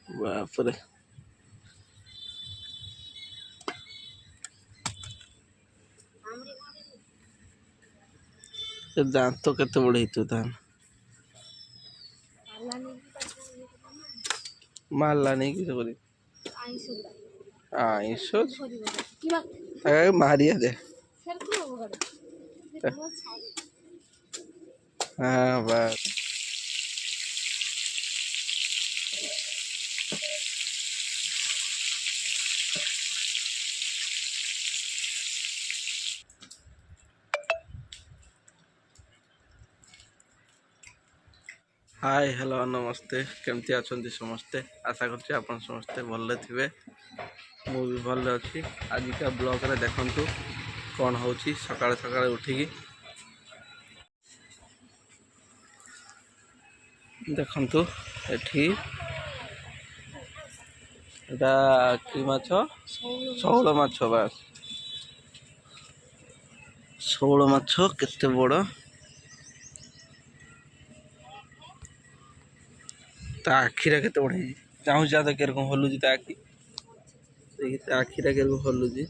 ବାପରେ ଏ ଦାନ୍ତ କେତେ ବଡ ହେଇଥିବ ତାହେଲେ ମାରିଲାନି କିଛି କରି ଆଇଁଷ ମାରିଆ ଦେ ହଁ ବାସ୍ हाय हेलो नमस्ते केमती अच्छे समस्ते आशा करছি ଆପଣ ସମସ୍ତେ ଭଲରେ ଥିବେ ମୁଁ ବି ଭଲ ଅଛି ଆଜିକା ବ୍ଲଗରେ ଦେଖନ୍ତୁ କ'ଣ ହେଉଛି ସକାଳେ ସକାଳେ ଉଠିକି ଦେଖନ୍ତୁ ଏଠି ଏଟା କି ମାଛ ଶଉଳ ମାଛ ବାସ୍ ଶଉଳ ମାଛ କେତେ ବଡ଼ ତା ଆଖିଟା କେତେ ବଡ଼ ହେଇଛି ଚାହୁଁଛି ତ କିରକମ ହଲୁଛି ତା ଆଖି देखिए ता आखिरा के हलुची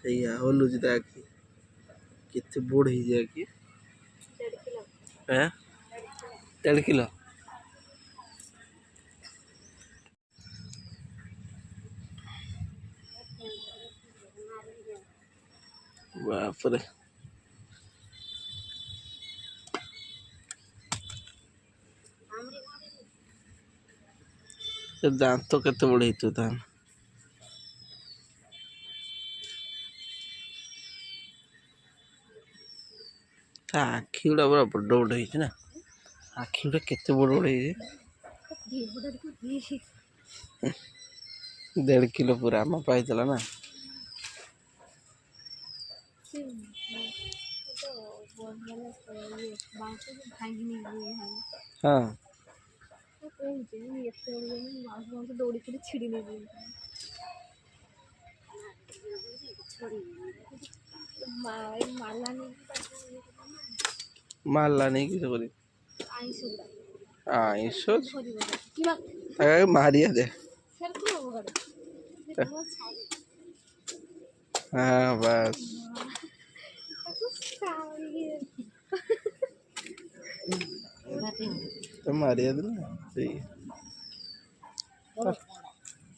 सैया हलुची ता आखि केते बोड़ ही जाए कि 1.5 किलो बापरे दांत केते बड़ ହେଇଥିବ ତାହେଲେ ତା ଆଖି ଗୁଡ଼ା ପୁରା ବଡ଼ ବଡ଼ ହେଇଛି ନା ଆଖି ଗୁଡ଼ା କେତେ ବଡ଼ ବଡ଼ ହେଇଛି 1.5 किलो पूरा ଆମ ପାଇଥିଲା ନା ହଁ ମାରିଲାନି କିଛି କରି ଆଇଁଷ ମାରିଆ ଦେ ହଁ ବାସ୍ तो मारिया दे ना सही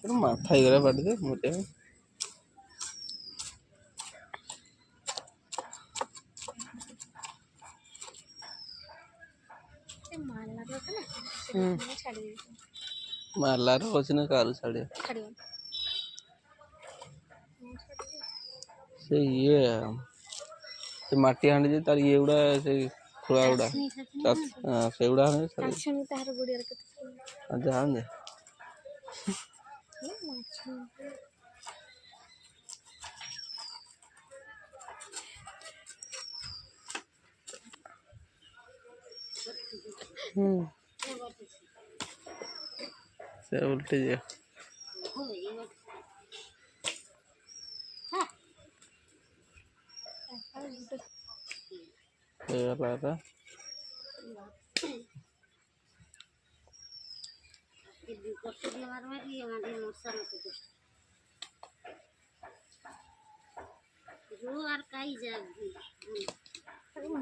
तो माथा ही गला पड़ दे मोटे मारला रो कुछ ना कारू छाड़े से ये माटी हांडी जे तार ये उड़ा से खुड़ा उड़ा से उड़ा है छाड़े जान दे से उल्टे जे ये वाला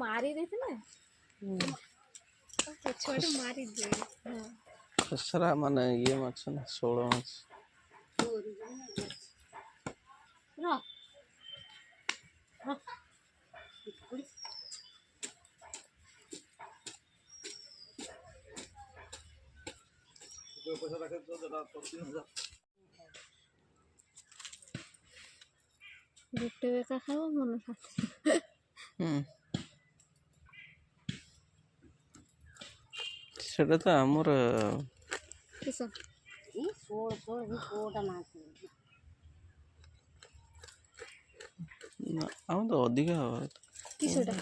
मारी देते ना छोटे मारी दे खसरा माने ये माछ ना 16 माछ गोटे बेका खाओ मन खाते सेटा तो हमर किस हम तो अधिक किसटा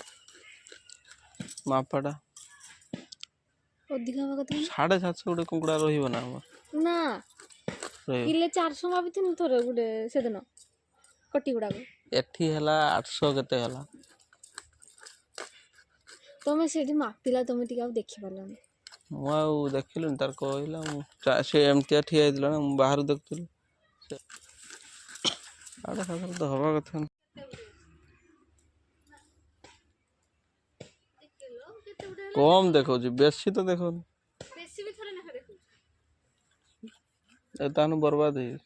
मापाटा अधिक हवा कथा 750 गोटे कुकुड़ा रहिबो ना हमर ना किले 400 मा भी थिन थोरे गुडे से दिन कटी गुडा एठी हला 800 केते हला तमे सेठी मापिला तमे टिका देखि पालन ମୁଁ ଆଉ ଦେଖିଲିନି ତାର କହିଲା ସେ ଏମିତିଆ ଠିଆ ହେଇଥିଲା ନା ମୁଁ ବାହାରୁ ଦେଖୁଥିଲି ଆଡ଼େ ସାଧାରଣ ତ ହବା କଥା ନା। କମ୍ ଦେଖାଉଛି ବେଶୀ ତ ଦେଖାଉନି ତାହେଲେ ବର୍ବାଦ ହେଇଛି।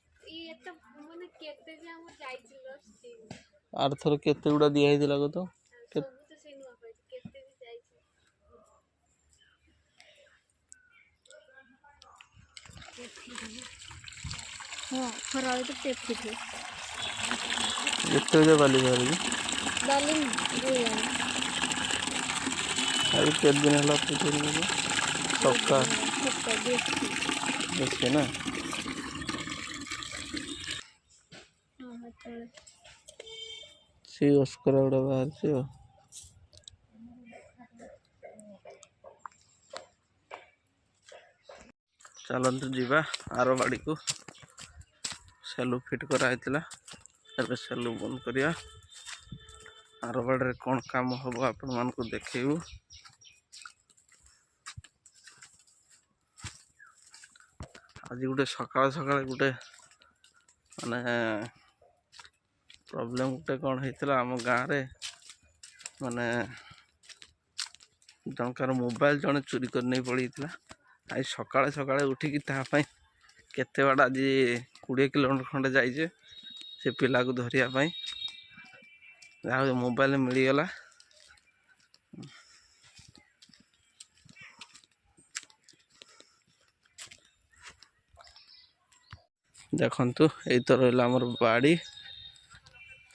ଆର ଥର କେତେ ଗୁଡ଼ା ଦିଆ ହେଇଥିଲା ତ ହଁ ଖରାବେଳେ ତ ଟେପି थे ଯେତେ ବାଲି ବାହାରିକି ବାଲି ଆଜି କେତେ ଦିନ ହେଲା ସପ୍ତାହ ବେଶୀ ନା ସେ ଅସ୍କରା ଗୁଡ଼ା ବାହାରିଛି ଆଉ ଚାଲନ୍ତୁ ଯିବା ଆର ବାଡ଼ିକୁ। ସେଲୁ ଫିଟ୍ କରାହେଇଥିଲା ଏବେ ସେଲୁ ବନ୍ଦ କରିବା। ଆର ବାଡ଼ିରେ କ'ଣ କାମ ହେବ ଆପଣମାନଙ୍କୁ ଦେଖେଇବୁ। ଆଜି ଗୋଟେ ସକାଳେ ଗୋଟେ ମାନେ ପ୍ରୋବ୍ଲେମ୍ ଗୋଟେ କ'ଣ ହେଇଥିଲା ଆମ ଗାଁରେ ମାନେ ଜଣକାର ମୋବାଇଲ ଜଣେ ଚୋରି କରି ନେଇ ପଳେଇଥିଲା। ଆଜି ସକାଳେ ଉଠିକି ତା ପାଇଁ କେତେ ବାଟ ଆଜି 20 କିଲୋମିଟର ଖଣ୍ଡେ ଯାଇଛେ ସେ ପିଲାକୁ ଧରିବା ପାଇଁ। ଯାହା ହଉ ମୋବାଇଲ ମିଳିଗଲା। ଦେଖନ୍ତୁ ଏଇ ତ ରହିଲା ଆମର ବାଡ଼ି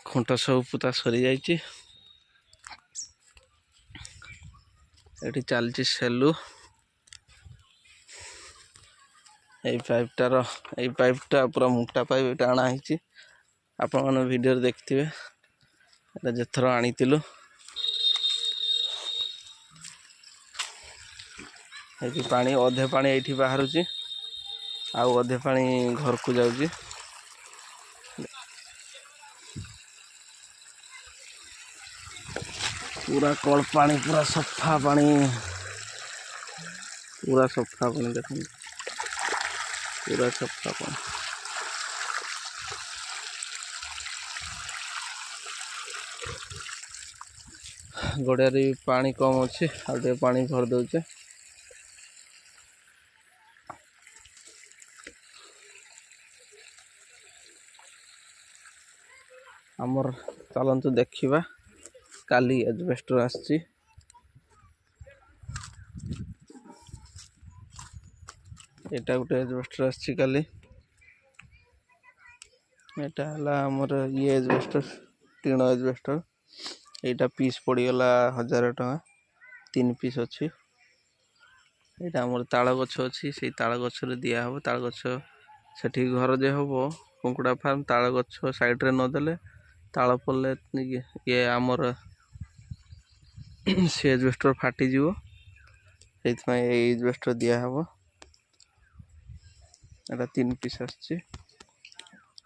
ଖୁଣ୍ଟ ସବୁ ପୁତା ସରିଯାଇଛି। ଏଠି ଚାଲିଛି ସେଲୁ। ଏଇ ପାଇପଟା ପୁରା ମୋଟା ପାଇପ୍ ଏଇଟା ଅଣା ହେଇଛି। ଆପଣମାନେ ଭିଡ଼ିଓରେ ଦେଖିଥିବେ ଏଇଟା ଯେଥର ଆଣିଥିଲୁ। ଏଠି ପାଣି ଅଧେ ପାଣି ଏଇଠି ବାହାରୁଛି ଆଉ ଅଧେ ପାଣି ଘରକୁ ଯାଉଛି। ପୁରା କଳ ପାଣି ପୁରା ସଫା ପାଣି ଦେଖନ୍ତୁ ପୁରା ସଫା ପାଣି। ଗଡ଼ିଆରେ ବି ପାଣି କମ୍ ଅଛି ଆଉ ଟିକେ ପାଣି ଭରି ଦଉଛେ। ଆମର ଚାଲନ୍ତୁ ଦେଖିବା କାଲି ଆଜବେଷ୍ଟର ଆସିଛି। ଏଇଟା ଗୋଟେ ଆଜବେଷ୍ଟର ଆସିଛି କାଲି। ଏଇଟା ହେଲା ଆମର ଆଜବେଷ୍ଟର ଟିଣ ଆଜବେଷ୍ଟର। ଏଇଟା ପିସ୍ ପଡ଼ିଗଲା 1000 ଟଙ୍କା 3 ପିସ୍ ଅଛି। ଏଇଟା ଆମର ତାଳ ଗଛ ଅଛି ସେଇ ତାଳ ଗଛରେ ଦିଆହେବ। ତାଳ ଗଛ ସେଠି ଘର ଯେ ହେବ କୁକୁଡ଼ା ଫାର୍ମ ତାଳ ଗଛ ସାଇଡ଼ରେ ନଦେଲେ ତାଳ ପଡ଼ିଲେ ଇଏ ଆମର ସେ ଆଜବେଷ୍ଟର ଫାଟିଯିବ। ସେଇଥିପାଇଁ ଏଇ ଆଜବେଷ୍ଟର ଦିଆହେବ। ଏଇଟା 3 ପିସ୍ ଆସିଛି।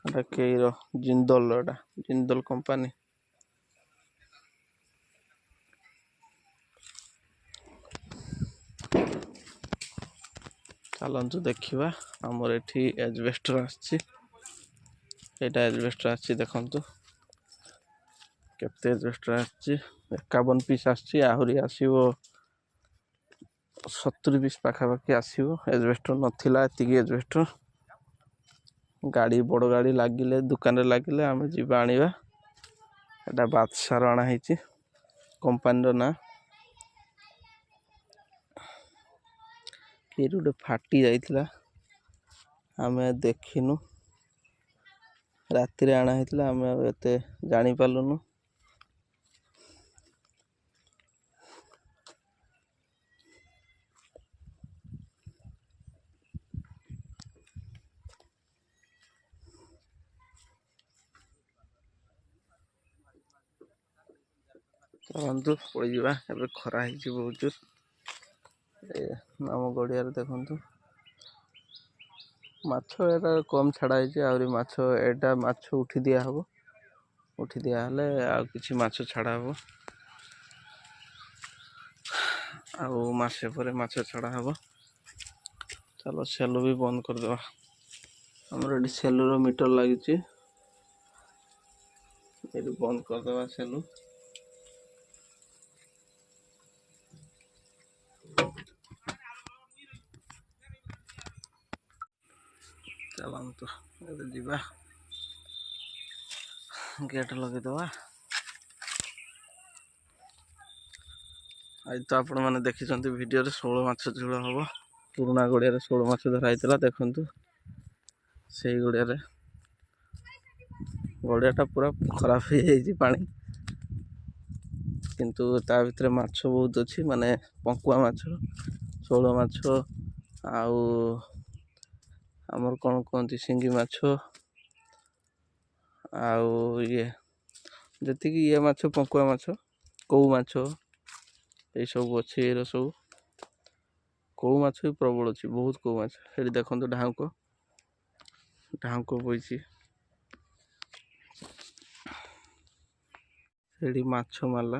ଏଇଟା କେଇର ଜିନ୍ଦଲର, ଏଇଟା ଜିନ୍ଦଲ କମ୍ପାନୀ। ଚାଲନ୍ତୁ ଦେଖିବା ଆମର ଏଠି ଆଜବେଷ୍ଟର ଆସିଛି। ଏଇଟା ଆଜବେଷ୍ଟର ଆସିଛି ଦେଖନ୍ତୁ କେତେ ଆଜବେଷ୍ଟର ଆସିଛି। 51 ପିସ୍ ଆସିଛି। ଆହୁରି ଆସିବ 70 ପିସ୍ ପାଖାପାଖି ଆସିବ। ଆଜବେଷ୍ଟର ନଥିଲା ଏତିକି ଆଜବେଷ୍ଟର। ଗାଡ଼ି ବଡ଼ ଗାଡ଼ି ଲାଗିଲେ ଦୋକାନରେ ଲାଗିଲେ ଆମେ ଯିବା ଆଣିବା। ଏଇଟା ବାଦଶାହର ଅଣା ହେଇଛି କମ୍ପାନୀର ନାଁ। କିଏ ଗୋଟେ ଫାଟି ଯାଇଥିଲା ଆମେ ଦେଖିନୁ। ରାତିରେ ଆଣା ହେଇଥିଲା ଆମେ ଆଉ ଏତେ ଜାଣିପାରିଲୁନୁ। ଚାଲନ୍ତୁ ପଳେଇଯିବା। ଏବେ ଖରା ହେଇଛି ବହୁତ ଜୋର। ଆମ ଗଡ଼ିଆରେ ଦେଖନ୍ତୁ ମାଛ ଏଇଟା କମ୍ ଛଡ଼ା ହେଇଛି। ଆହୁରି ମାଛ ଏଇଟା ମାଛ ଉଠି ଦିଆହେବ। ଉଠି ଦିଆହେଲେ ଆଉ କିଛି ମାଛ ଛଡ଼ା ହେବ। ଆଉ ମାସେ ପରେ ମାଛ ଛଡ଼ା ହେବ। चलो सेलु भी बंद कर दवा हमर एडी सेलुर मीटर लगी बंद कर दवा सेलु चलतु जीवा गेट लगेदवा आज तो आपण मैंने देखी वीडियो रे 16 माछ झोल हम पुराना गड़िया 16 माछ धराई देखु से गड़िया गड़ियाटा पूरा खराब हो जाए पानी किंतु ता भितर माछ बहुत अच्छी माने पंकुआ माछ 16 माछ आउ आमर कौन कहती सिंगी माछ आउ ये जी ये माछ पंकुआ माछ कौ माछ ये सब अच्छे ये सब कौ माछ भी प्रबल अच्छी बहुत कौ माछ ये देखो ढाउक ढाउक बही ये माछ माला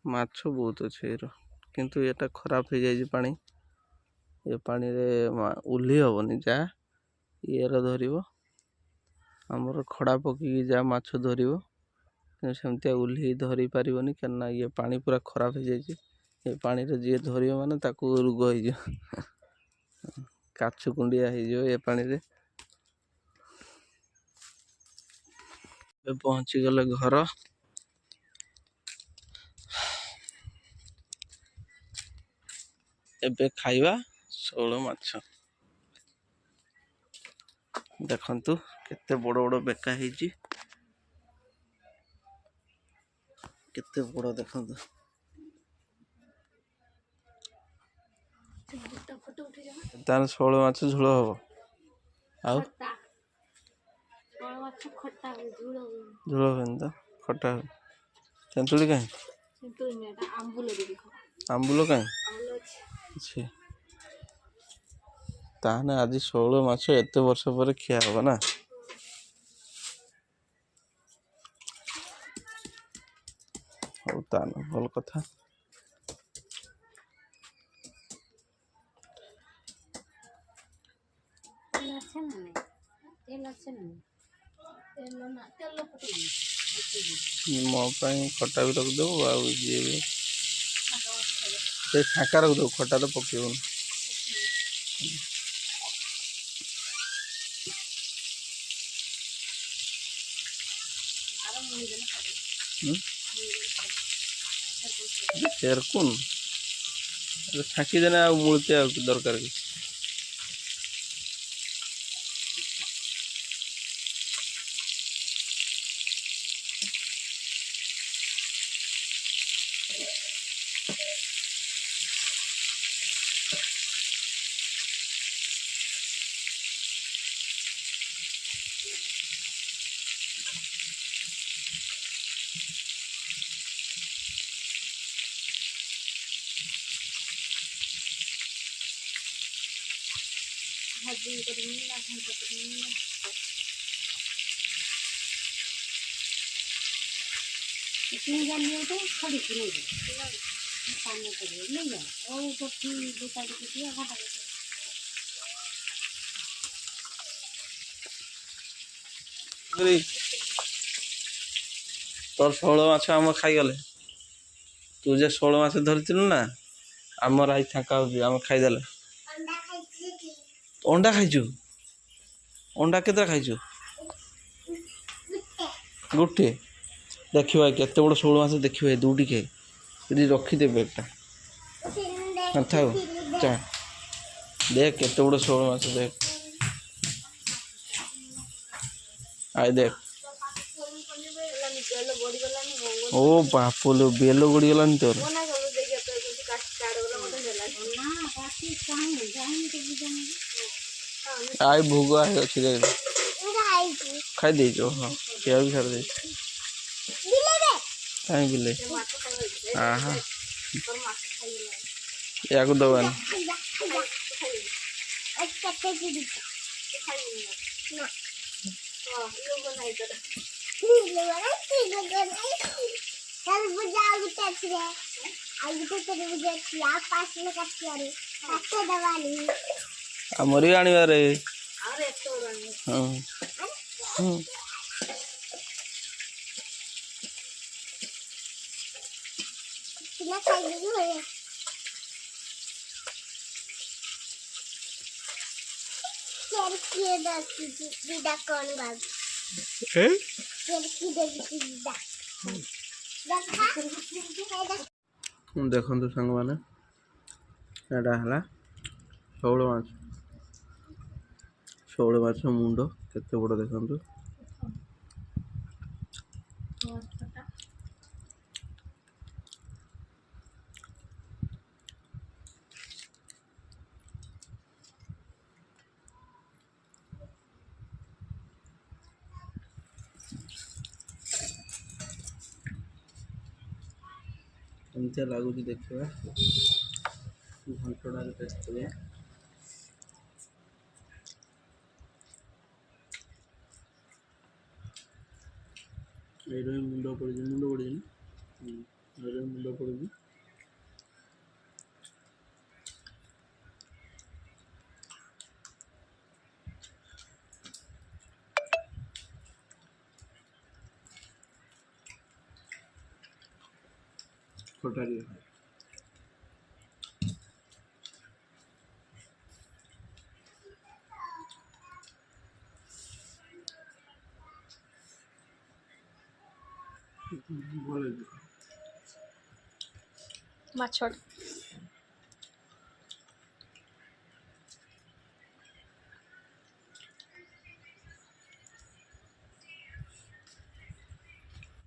माछ बहुत अच्छे किंतु एटा खराब हो जाए पानी ये पानी रे उल्ली हेनी जा ये धर आमर खड़ा पकी जा माछ धर सेमती उल्ली धरी पारनी क्या ये पानी पूरा खराब हो जाए ये पानी रे जी धर माने ताकू रोग हो काछु कुंडिया हो ये पानी रे पहुंची गले घर एबे खाइबा 16 माछ देखंतु केते बड़ बड़ बेका ହେଇची केते बड़ देखंतु तार 16 माछ झोल हबो आउ 16 माछ खट्टा झोल होइन त खट्टा तेंतुली काई तेंतुली नेटा आंबुल देबी आंबुल काई आंबुल अच्छे ताहने आज 16 माछ एते वर्ष पर खिया हबो ना हौ ताने भल कथा मो खटा भी रख दो ये भी फाँका रख दो खटा तो पकेबन चेरकुन फाँकी देने मूलते दरकार कि भाजी करूँगी ना घंटा करूँगी इतनी जानी हो तो खड़ी की नहीं पानी करिए नहीं है और तो फिर दो तारीख की दिया घाटा तोर 16 माछ आम खाईगले तू जे 16 माछ धरिथिलु ना आमर आई फाँका आम खाईदेले अंडा खाइचु अंडा केतरा खाइचु गोटे देखिए केते बड़ 16 माछ देखिए दुटी के रखीदे बेगटा था चा देख केते बड़ 16 माछ देख आए देख ओ बापोलो बेलो गड़ी गलानी तोर आई भोग आई अच्छी देख खाई दे हाँ क्या भी छाड़ दे कहीं बिले हाँ या को दबान ଆମର ବି ଆଣିବାରେ। ଆରେ ତୋରାଣି ହଁ ହୁଁ ପିଲା ଖାଇଦେବି ଭଳିଆ କିଏ ଡାକୁଛି ଦିଦା କଣ ବାବୁ କିଏ ଦେବି ଦିଦା ଦେଖନ୍ତୁ ସାଙ୍ଗମାନେ, ଏଇଟା ହେଲା ଶେଉଳ ମାଛ। ଶେଉଳ ମାଛ ମୁଣ୍ଡ କେତେ ବଡ଼ ଦେଖନ୍ତୁ। କେମିତିଆ ଲାଗୁଛି ଦେଖିବା। ଘଣ୍ଟଣାରେ ଟେଷ୍ଟ କରିବା। ଏଇଟା ମୁଣ୍ଡ ପଡ଼ିଛି, ମୁଣ୍ଡ ପଡ଼ିଛି ଏଇଟା ମୁଣ୍ଡ ପଡ଼ିଛି। ଖଟା ଟିକେ ଭଲ ମାଛ